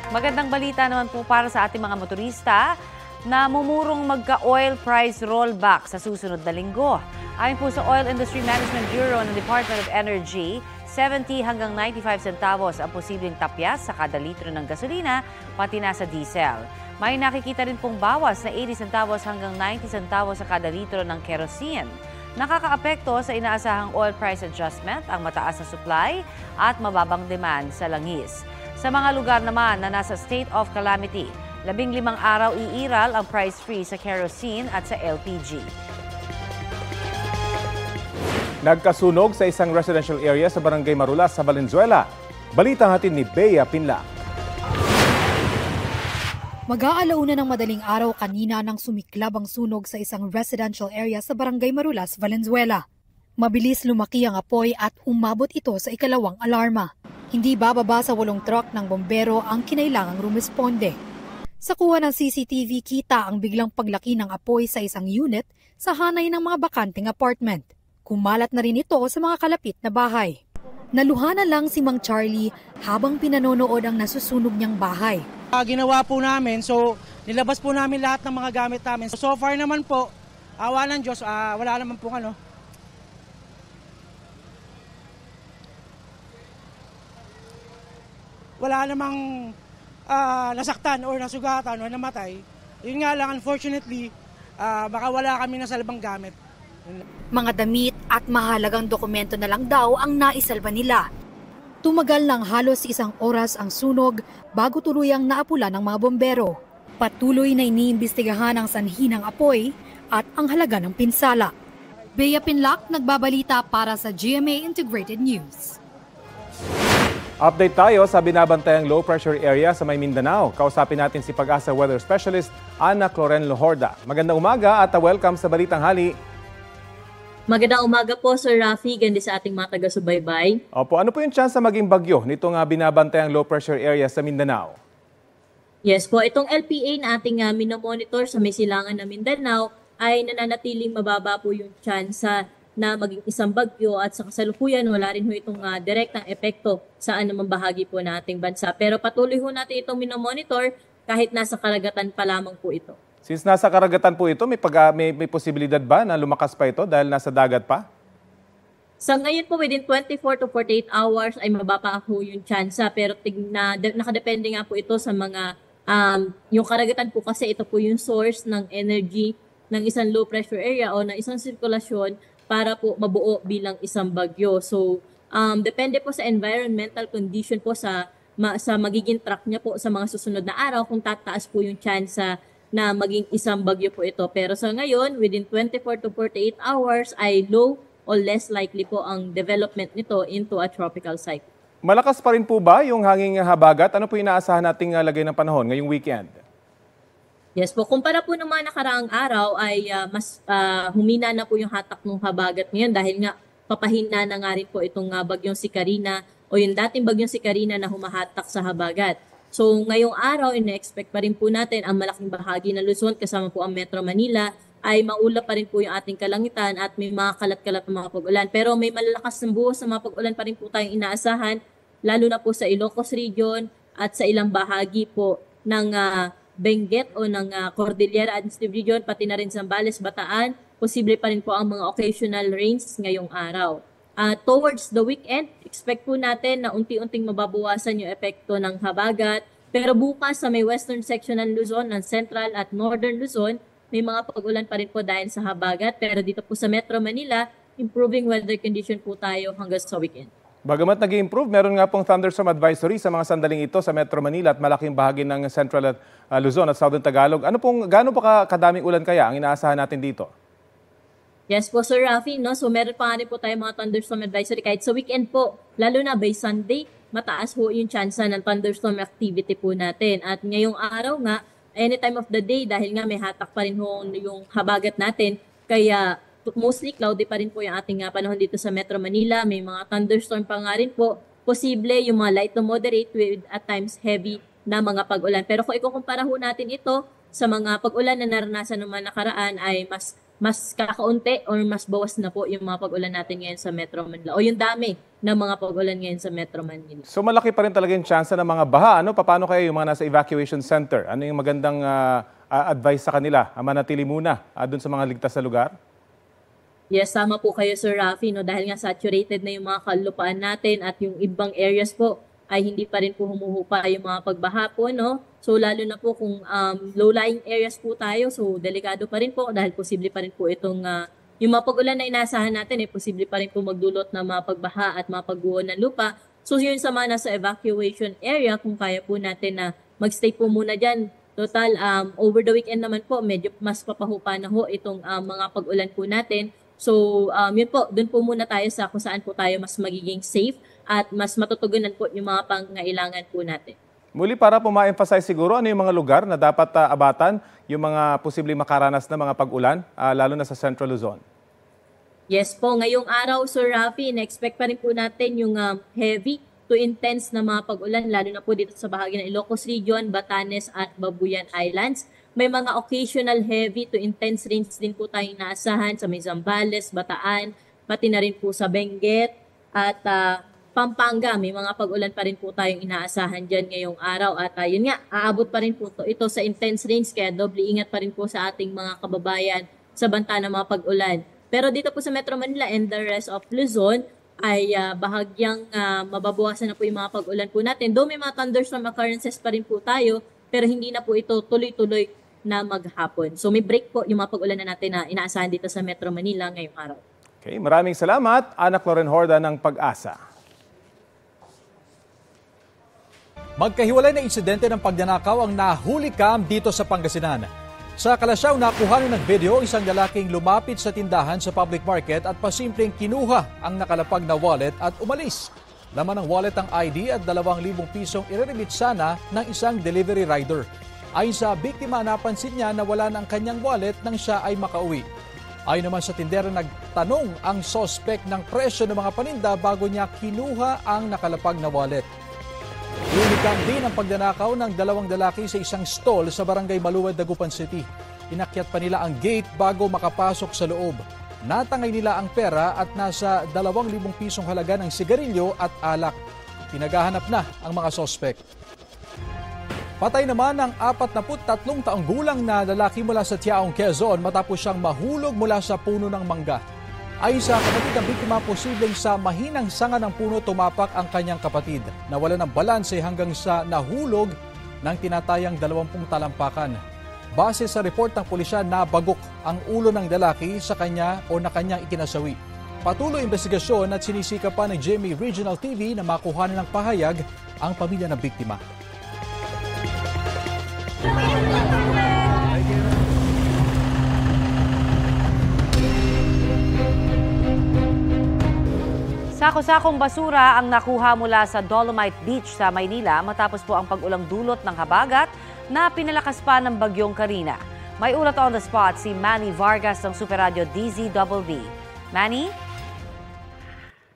Magandang balita naman po para sa ating mga motorista na mumurong magka-oil price rollback sa susunod na linggo. Ayon po sa Oil Industry Management Bureau ng Department of Energy, 70 hanggang 95 centavos ang posibleng tapyas sa kada litro ng gasolina, pati na sa diesel. May nakikita rin pong bawas na 80 centavos hanggang 90 centavos sa kada litro ng kerosene. Nakakaapekto sa inaasahang oil price adjustment ang mataas na supply at mababang demand sa langis. Sa mga lugar naman na nasa state of calamity, 15 araw iiral ang price freeze sa kerosene at sa LPG. Nagkasunog sa isang residential area sa Barangay Marulas sa Valenzuela. Balitang hatid ni Bea Pinla. Mag-aalauna ng madaling araw kanina nang sumiklab ang sunog sa isang residential area sa Barangay Marulas, Valenzuela. Mabilis lumaki ang apoy at umabot ito sa ikalawang alarma. Hindi bababa sa 8 truck ng bombero ang kinailangang rumisponde. Sa kuha ng CCTV, kita ang biglang paglaki ng apoy sa isang unit sa hanay ng mga bakanting apartment. Kumalat na rin ito sa mga kalapit na bahay. Naluhana lang si Mang Charlie habang pinanonood ang nasusunog niyang bahay. Ginawa po namin, so nilabas po namin lahat ng mga gamit namin. So far naman po, awa ng Diyos, wala naman po wala namang nasaktan or nasugatan o namatay. Yun nga lang, unfortunately, baka wala kami nasalbang gamit. Mga damit at mahalagang dokumento na lang daw ang naisalba nila. Tumagal ng halos 1 oras ang sunog bago tuluyang naapula ng mga bombero. Patuloy na iniimbestigahan ang sanhi ng apoy at ang halaga ng pinsala. Bea Pinlac, nagbabalita para sa GMA Integrated News. Update tayo sa binabantayang low pressure area sa Mindanao. Kausapin natin si Pag-asa Weather Specialist Ana Cloren Lohorda. Magandang umaga at welcome sa Balitang Hali. Magandang umaga po, Sir Rafi, gandi sa ating mga taga-subaybay. Opo, ano po yung chance sa maging bagyo nitong binabantayang low pressure area sa Mindanao? Yes po, itong LPA na ating minomonitor sa may silangan ng Mindanao ay nananatiling mababa po yung chance na maging isang bagyo at sa kasalukuyan wala rin ho itong direktang epekto sa anumang bahagi po na ating bansa. Pero patuloy ho natin itong minomonitor kahit nasa karagatan pa lamang po ito. Since nasa karagatan po ito, may posibilidad ba na lumakas pa ito dahil nasa dagat pa? Sa ngayon po, within 24 to 48 hours ay mababa po yung chance. Pero nakadepende nga po ito sa mga, yung karagatan po kasi ito po yung source ng energy ng isang low pressure area o ng isang sirkulasyon para po mabuo bilang isang bagyo. So, depende po sa environmental condition po sa magiging track niya po sa mga susunod na araw kung tataas po yung chance na maging isang bagyo po ito. Pero sa ngayon, within 24 to 48 hours ay low or less likely po ang development nito into a tropical cycle. Malakas pa rin po ba yung hanging habagat? Ano po inaasahan nating lagay ng panahon ngayong weekend? Yes po, kumpara po ng mga nakaraang araw ay mas humina na po yung hatak ng habagat ngayon dahil nga papahina na nga rin po itong bagyong si Carina o yung dating bagyong si Carina na humahatak sa habagat. So ngayong araw, ina-expect pa rin po natin ang malaking bahagi ng Luzon kasama po ang Metro Manila ay maulap pa rin po yung ating kalangitan at may mga kalat-kalat ng mga pag-ulan. Pero may malalakas ng buhos sa mga pag-ulan pa rin po tayong inaasahan, lalo na po sa Ilocos Region at sa ilang bahagi po ng Benguet o ng Cordillera Administrative Region, pati na rin Zambales, Bataan. Posible pa rin po ang mga occasional rains ngayong araw. Towards the weekend, expect po natin na unti-unting mababawasan yung epekto ng habagat. Pero bukas sa may western section ng Luzon, ng central at northern Luzon, may mga pag-ulan pa rin po dahil sa habagat. Pero dito po sa Metro Manila, improving weather condition po tayo hanggang sa weekend. Bagamat nag-improve, meron nga pong thunderstorm advisory sa mga sandaling ito sa Metro Manila at malaking bahagi ng Central Luzon at Southern Tagalog. Gaano pa kadaming ulan kaya ang inaasahan natin dito? Yes po, Sir Rafi, no? So meron pa nga rin po tayo mga thunderstorm advisory kahit sa weekend po, lalo na by Sunday, mataas po yung chance ng thunderstorm activity po natin. At ngayong araw nga, any time of the day, dahil nga may hatak pa rin ho yung habagat natin, kaya mostly cloudy pa rin po yung ating panahon dito sa Metro Manila. May mga thunderstorm pa nga rin po. Posible yung mga light to moderate with at times heavy na mga pag-ulan. Pero kung ikukumpara ho natin ito sa mga pag-ulan na naranasan naman nakaraan ay mas mas kakaunti or mas bawas na po yung mga pag-ulan natin ngayon sa Metro Manila o yung dami ng mga pag-ulan ngayon sa Metro Manila. So malaki pa rin talaga yung chance ng mga baha. Ano? Paano kaya yung mga nasa evacuation center? Ano yung magandang advice sa kanila? Manatili muna dun sa mga ligtas na lugar? Yes, tama po kayo Sir Rafi, no? Dahil nga saturated na yung mga kalupaan natin at yung ibang areas po ay hindi pa rin po humuhupa yung mga pagbaha po, no? So lalo na po kung low-lying areas po tayo, so delikado pa rin po dahil posible pa rin po itong yung mga pag-ulan na inaasahan natin, posible pa rin po magdulot ng mga pagbaha at mga pagguho ng lupa. So yun sa mga nasa evacuation area, kung kaya po natin na magstay po muna dyan. Total, over the weekend naman po, medyo mas papahupa na ho itong mga pag-ulan po natin. So, yun po, dun po muna tayo sa kung saan po tayo mas magiging safe at mas matutugunan po yung mga pangangailangan po natin. Muli, para po ma-emphasize siguro, ano yung mga lugar na dapat abatan yung mga posibleng makaranas na mga pag-ulan, lalo na sa Central Luzon? Yes po, ngayong araw, Sir Rafi, na-expect pa rin po natin yung heavy to intense na mga pag-ulan, lalo na po dito sa bahagi ng Ilocos Region, Batanes at Babuyan Islands. May mga occasional heavy to intense rains din po tayong inaasahan sa may Zambales, Bataan, pati na rin po sa Benguet at Pampanga. May mga pag-ulan pa rin po tayong inaasahan dyan ngayong araw. At yun nga, aabot pa rin po ito sa intense rains kaya doble ingat pa rin po sa ating mga kababayan sa banta ng mga pag-ulan. Pero dito po sa Metro Manila and the rest of Luzon ay bahagyang mababawasan na po yung mga pag-ulan po natin. Though may mga thunderstorm occurrences pa rin po tayo, pero hindi na po ito tuloy-tuloy na maghapon. So may break po yung mga pag-ulan na natin na inaasahan dito sa Metro Manila ngayong araw. Okay, maraming salamat, Ana Cloren Horda ng Pag-asa. Magkahiwalay na insidente ng pagnanakaw ang nahuli kam dito sa Pangasinan. Sa Kalasyaw, nakuha ng video isang lalaking lumapit sa tindahan sa public market at pasimpleng kinuha ang nakalapag na wallet at umalis. Laman ng wallet ang ID at 2,000 pisong ireremit sana ng isang delivery rider. Ayon sa biktima, napansin niya na wala na ang kanyang wallet nang siya ay makauwi. Ayon naman sa tindera, nagtanong ang suspect ng presyo ng mga paninda bago niya kinuha ang nakalapag na wallet. Unikam din ang pagnanakaw ng 2 lalaki sa isang stall sa Barangay Maluwad, Dagupan City. Inakyat pa nila ang gate bago makapasok sa loob. Natangay nila ang pera at nasa 2,000 pisong halaga ng sigarilyo at alak. Pinaghahanap na ang mga suspect. Patay naman ang 43 taong gulang na lalaki mula sa Tiaong, Quezon matapos siyang mahulog mula sa puno ng mangga. Ayon sa kapatid ng biktima, posibleng sa mahinang sanga ng puno tumapak ang kanyang kapatid. Nawala ng balanse hanggang sa nahulog ng tinatayang 20 talampakan. Base sa report ng pulisya, nabagok ang ulo ng lalaki sa kanya o na kanyang ikinasawi. Patuloy investigasyon at sinisika pa ng GMA Regional TV na makuhanan ng pahayag ang pamilya ng biktima. Sako-sakong basura ang nakuha mula sa Dolomite Beach sa Maynila matapos po ang pag-ulang dulot ng habagat na pinalakas pa ng bagyong Karina. May ulat on the spot si Manny Vargas ng Super Radio DZBB. Manny?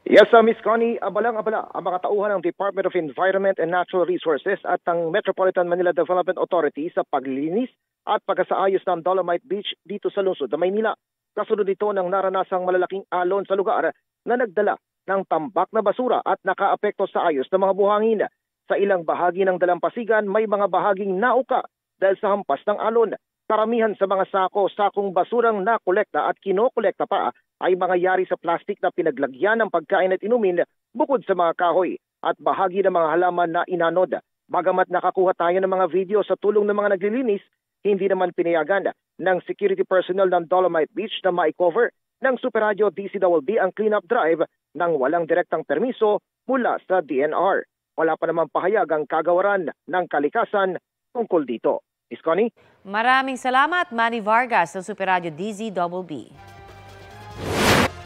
Yes, Miss Connie, abalang-abala ang mga tauhan ng Department of Environment and Natural Resources at ang Metropolitan Manila Development Authority sa paglilinis at pagkasaayos ng Dolomite Beach dito sa lungsod ng Maynila. Kasunod ito ng naranasang malalaking alon sa lugar na nagdala ng tambak na basura at nakaapekto sa ayos ng mga buhangin. Sa ilang bahagi ng dalampasigan, may mga bahaging nauka dahil sa hampas ng alon. Karamihan sa mga sakong basurang nakolekta at kinokolekta pa ay mga yari sa plastik na pinaglagyan ng pagkain at inumin bukod sa mga kahoy at bahagi ng mga halaman na inanod. Bagamat nakakuha tayo ng mga video sa tulong ng mga naglilinis, hindi naman pinayagan ng security personnel ng Dolomite Beach na ma-cover ng Super Radio DZBB ang cleanup drive nang walang direktang permiso mula sa DNR. Wala pa naman pahayag ang kagawaran ng kalikasan tungkol dito. Miss Connie? Maraming salamat, Manny Vargas ng Super Radio DZBB.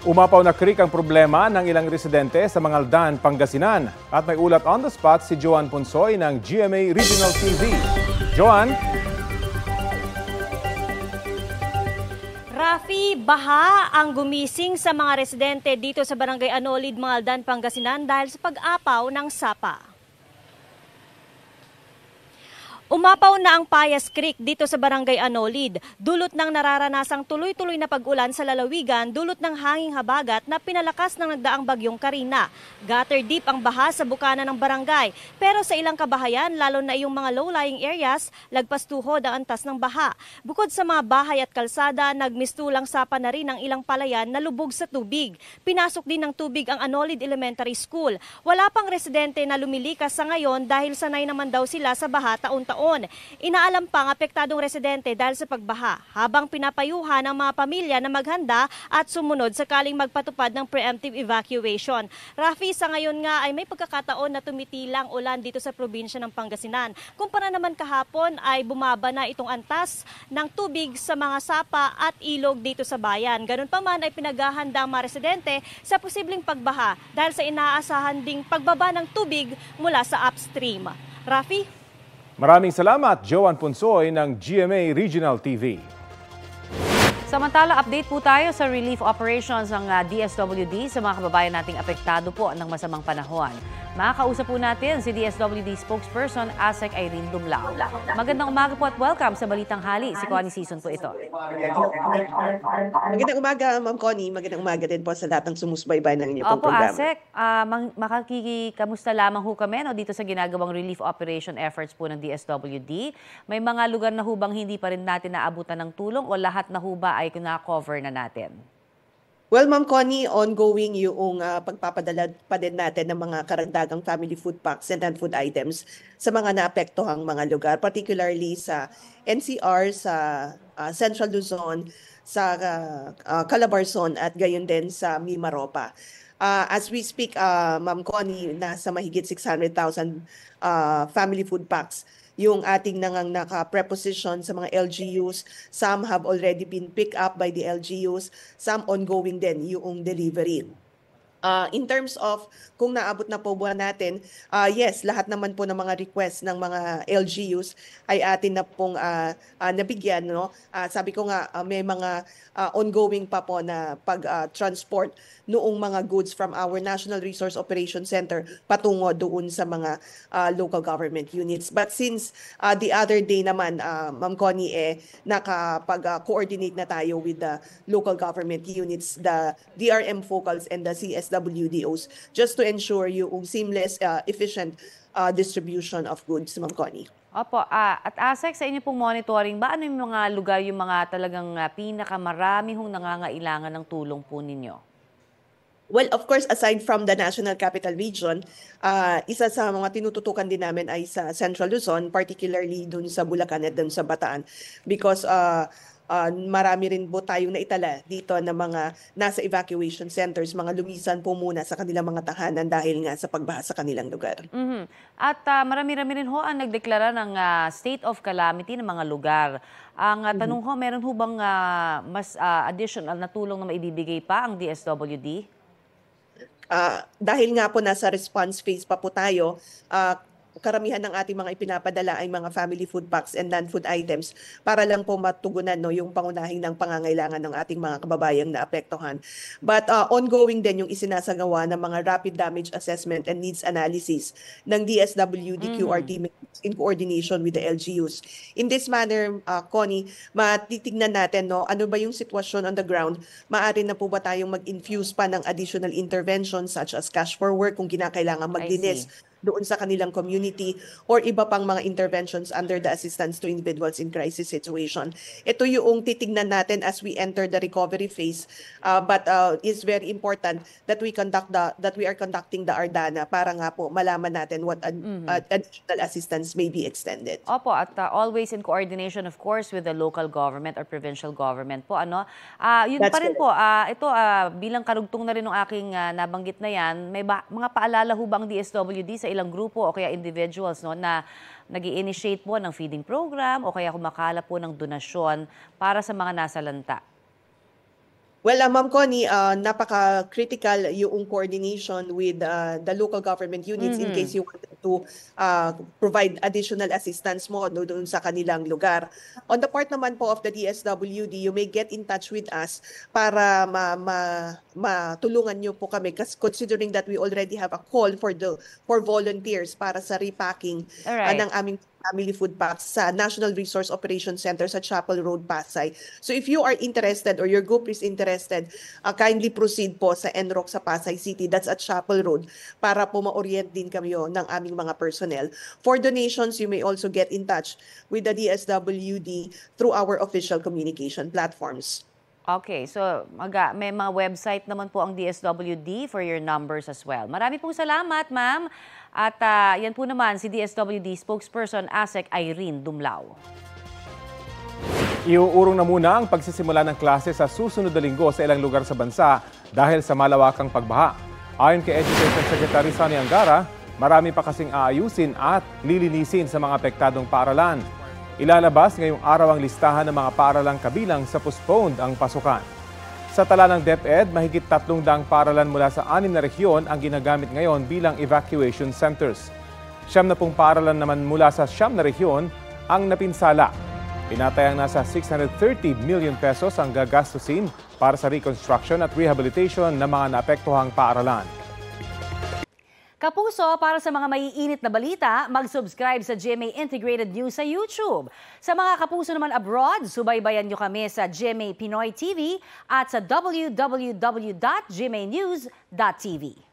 Umapaw na creek ang problema ng ilang residente sa Mangaldan, Pangasinan. At may ulat on the spot si Joan Ponsoy ng GMA Regional TV. Joan? Rafi, baha ang gumising sa mga residente dito sa Barangay Anolid, Mangaldan, Pangasinan dahil sa pag-apaw ng sapa. Umapaw na ang Payas Creek dito sa Barangay Anolid, dulot ng nararanasang tuloy-tuloy na pag-ulan sa lalawigan, dulot ng hanging habagat na pinalakas ng nagdaang bagyong Karina. Gutter deep ang baha sa bukana ng barangay, pero sa ilang kabahayan, lalo na yung mga low-lying areas, lagpas tuhod ang antas ng baha. Bukod sa mga bahay at kalsada, nagmistulang sapa na rin ang ilang palayan na lubog sa tubig. Pinasok din ng tubig ang Anolid Elementary School. Wala pang residente na lumilikas sa ngayon dahil sanay naman daw sila sa baha taon-taon. Inaalam pang apektadong residente dahil sa pagbaha, habang pinapayuhan ang mga pamilya na maghanda at sumunod sakaling magpatupad ng preemptive evacuation. Rafi, sa ngayon nga ay may pagkakataon na tumitilang ulan dito sa probinsya ng Pangasinan. Kumpara naman kahapon ay bumaba na itong antas ng tubig sa mga sapa at ilog dito sa bayan. Ganun pa man ay pinaghahanda ang mga residente sa posibleng pagbaha dahil sa inaasahan ding pagbaba ng tubig mula sa upstream. Rafi? Maraming salamat, Joan Punsoy ng GMA Regional TV. Samantala, update po tayo sa relief operations ng DSWD sa mga kababayan nating apektado po ng masamang panahon. Makakausap po natin si DSWD spokesperson Asek Irene Dumlao. Magandang umaga po at welcome sa Balitang Hali. Si Connie Season po ito. Magandang umaga, Ma'am Connie. Magandang umaga din po sa lahat ng sumusubaybay ng inyong programa. Opo, Asek, makikikamusta lamang ho kami dito sa ginagawang relief operation efforts po ng DSWD. May mga lugar na hubang hindi pa rin natin naabutan ng tulong o lahat na huba ay na-cover na natin? Well, Ma'am Connie, ongoing yung pagpapadala pa din natin ng mga karagdagang family food packs and non-food items sa mga naapektuhang mga lugar, particularly sa NCR, sa Central Luzon, sa Calabarzon at gayon din sa Mimaropa. As we speak, Ma'am Connie, nasa mahigit 600,000 family food packs yung ating naka-preposition sa mga LGUs. Some have already been picked up by the LGUs, some ongoing din yung delivery. In terms of kung naabot na po buwan natin, yes, lahat naman po ng mga requests ng mga LGUs ay atin na pong nabigyan. No? Sabi ko nga, may mga ongoing pa po na pag-transport noong mga goods from our National Resource Operations Center patungo doon sa mga local government units. But since the other day naman, Ma'am Connie, nakapag-coordinate na tayo with the local government units, the DRM Focals and the CSWDOs, just to ensure yung seamless, efficient distribution of goods, Ma'am Connie. Opo, at Asek, sa inyo pong monitoring, ba ano yung mga lugar, yung mga talagang pinakamarami hong nangangailangan ng tulong po ninyo? Well, of course, aside from the National Capital Region, isa sa mga tinututukan din namin ay sa Central Luzon, particularly dun sa Bulacan at dun sa Bataan, because marami rin po tayong naitala dito na mga nasa evacuation centers, mga lumisan po muna sa kanilang mga tahanan dahil nga sa pagbaha sa kanilang lugar. Mm-hmm. At marami-rami rin ho ang nagdeklara ng state of calamity ng mga lugar. Ang tanong ho, meron ho bang mas additional na tulong na maibibigay pa ang DSWD? Dahil nga po nasa response phase pa po tayo, karamihan ng ating mga ipinapadala ay mga family food packs and non-food items para lang po matugunan yung pangunahing ng pangangailangan ng ating mga kababayang naapektuhan. But ongoing din yung isinasagawa ng mga rapid damage assessment and needs analysis ng DSWD QRT in coordination with the LGUs. In this manner, Connie, matitignan natin ano ba yung sitwasyon on the ground. Maaari na po ba tayong mag-infuse pa ng additional interventions such as cash for work kung kinakailangan maglinis doon sa kanilang community or iba pang mga interventions under the assistance to individuals in crisis situation. Ito yung titignan natin as we enter the recovery phase, but it's very important that we are conducting the Ardana para nga po malaman natin what additional assistance may be extended. Opo, at always in coordination of course with the local government or provincial government po. Yun pa rin po, ito bilang karugtong na rin ng aking nabanggit na yan, may mga paalala ho bang DSWD sa ilang grupo o kaya individuals na nag-i-initiate po ng feeding program o kaya kumakala po ng donasyon para sa mga nasalanta? Well, Ma'am Connie, napaka-critical yung coordination with the local government units in case you wanted to provide additional assistance mo doon sa kanilang lugar. On the part naman po of the DSWD, you may get in touch with us para matulungan niyo po kami considering that we already have a call for volunteers para sa repacking ng aming family food packs sa National Resource Operations Center sa Chapel Road, Pasay. So if you are interested or your group is interested, kindly proceed po sa NROC sa Pasay City. That's at Chapel Road para po ma-orient din kami ng aming mga personnel. For donations, you may also get in touch with the DSWD through our official communication platforms. Okay, so may mga website naman po ang DSWD for your numbers as well. Marami pong salamat, ma'am. At yan po naman si DSWD spokesperson ASEC Irene Dumlao. Iuurong na muna ang pagsisimula ng klase sa susunod na linggo sa ilang lugar sa bansa dahil sa malawakang pagbaha. Ayon kay Education Secretary Sonny Angara, marami pa kasing aayusin at lilinisin sa mga apektadong paaralan. Ilalabas ngayong araw ang listahan ng mga paaralang kabilang sa postponed ang pasukan. Sa tala ng DepEd, mahigit 300 paaralan mula sa 6 na rehiyon ang ginagamit ngayon bilang evacuation centers. 90 paaralan naman mula sa 9 na rehiyon ang napinsala. Tinatayang nasa 630 million pesos ang gagastusin para sa reconstruction at rehabilitation ng mga naapektuhang paaralan. Kapuso, para sa mga maiinit na balita, mag-subscribe sa GMA Integrated News sa YouTube. Sa mga kapuso naman abroad, subaybayan nyo kami sa GMA Pinoy TV at sa www.gmanews.tv.